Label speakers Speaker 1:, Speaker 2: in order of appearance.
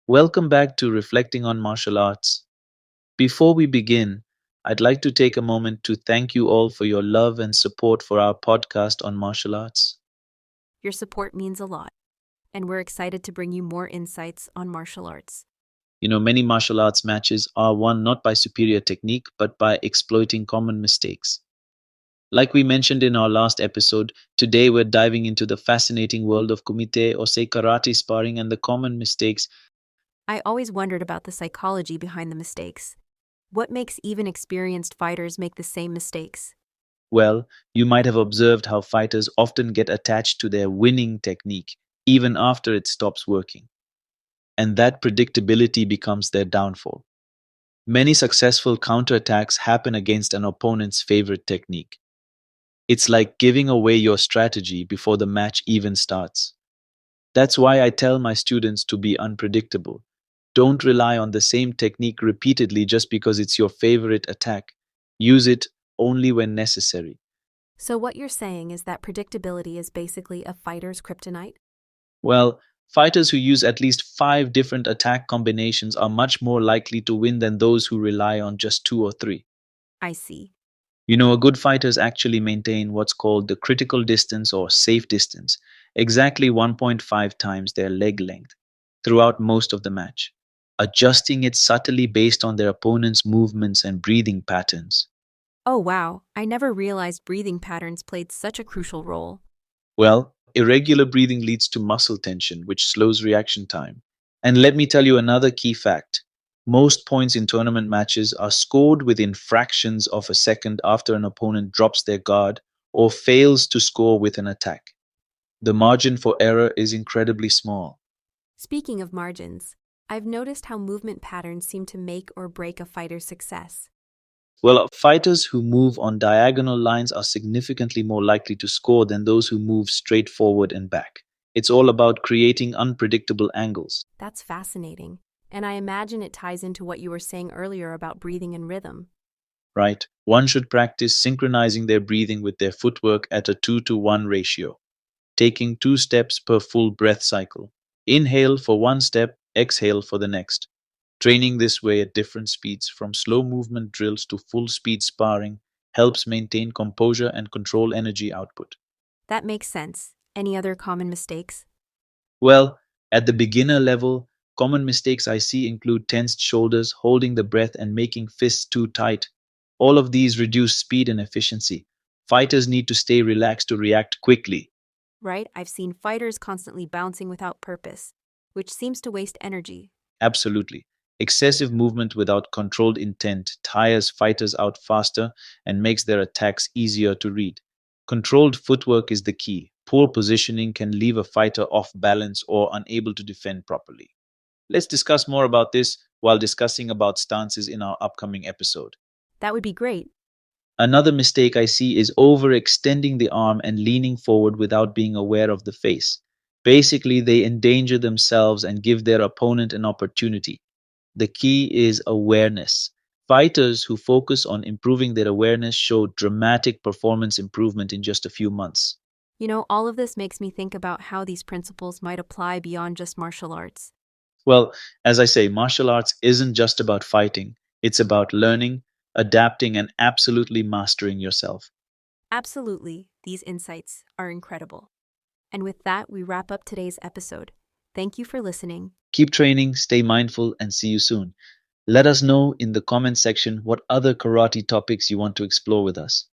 Speaker 1: Welcome back to Reflecting on Martial Arts. Before we begin, I'd like to take a moment to thank you all for your love and support for our podcast on martial arts.
Speaker 2: Your support means a lot, and we're excited to bring you more insights on martial arts.
Speaker 1: Many martial arts matches are won not by superior technique, but by exploiting common mistakes. Like we mentioned in our last episode, today we're diving into the fascinating world of Kumite or say karate sparring and the common mistakes.
Speaker 2: I always wondered about the psychology behind the mistakes. What makes even experienced fighters make the same mistakes?
Speaker 1: Well, you might have observed how fighters often get attached to their winning technique even after it stops working, and that predictability becomes their downfall. Many successful counterattacks happen against an opponent's favorite technique. It's like giving away your strategy before the match even starts. That's why I tell my students to be unpredictable. Don't rely on the same technique repeatedly just because it's your favorite attack. Use it only when necessary.
Speaker 2: So, what you're saying is that predictability is basically a fighter's kryptonite?
Speaker 1: Well, fighters who use at least five different attack combinations are much more likely to win than those who rely on just two or three.
Speaker 2: I see.
Speaker 1: A good fighters actually maintain what's called the critical distance or safe distance, exactly 1.5 times their leg length, throughout most of the match, adjusting it subtly based on their opponent's movements and breathing patterns.
Speaker 2: Oh, wow. I never realized breathing patterns played such a crucial role.
Speaker 1: Well, irregular breathing leads to muscle tension, which slows reaction time. And let me tell you another key fact. Most points in tournament matches are scored within fractions of a second after an opponent drops their guard or fails to score with an attack. The margin for error is incredibly small.
Speaker 2: Speaking of margins, I've noticed how movement patterns seem to make or break a fighter's success.
Speaker 1: Well, fighters who move on diagonal lines are significantly more likely to score than those who move straight forward and back. It's all about creating unpredictable angles.
Speaker 2: That's fascinating. And I imagine it ties into what you were saying earlier about breathing and rhythm.
Speaker 1: Right? One should practice synchronizing their breathing with their footwork at a 2-to-1 ratio, taking 2 steps per full breath cycle. Inhale for 1 step, exhale for the next. Training this way at different speeds, from slow movement drills to full speed sparring, helps maintain composure and control energy output.
Speaker 2: That makes sense. Any other common mistakes?
Speaker 1: Well, at the beginner level, common mistakes I see include tensed shoulders, holding the breath, and making fists too tight. All of these reduce speed and efficiency. Fighters need to stay relaxed to react quickly.
Speaker 2: Right? I've seen fighters constantly bouncing without purpose, which seems to waste energy.
Speaker 1: Absolutely. Excessive movement without controlled intent tires fighters out faster and makes their attacks easier to read. Controlled footwork is the key. Poor positioning can leave a fighter off balance or unable to defend properly. Let's discuss more about this while discussing about stances in our upcoming episode.
Speaker 2: That would be great.
Speaker 1: Another mistake I see is overextending the arm and leaning forward without being aware of the face. Basically, they endanger themselves and give their opponent an opportunity. The key is awareness. Fighters who focus on improving their awareness show dramatic performance improvement in just a few months.
Speaker 2: All of this makes me think about how these principles might apply beyond just martial arts.
Speaker 1: Well, as I say, martial arts isn't just about fighting, it's about learning, adapting, and absolutely mastering yourself.
Speaker 2: Absolutely, these insights are incredible. And with that, we wrap up today's episode. Thank you for listening.
Speaker 1: Keep training, stay mindful, and see you soon. Let us know in the comment section what other karate topics you want to explore with us.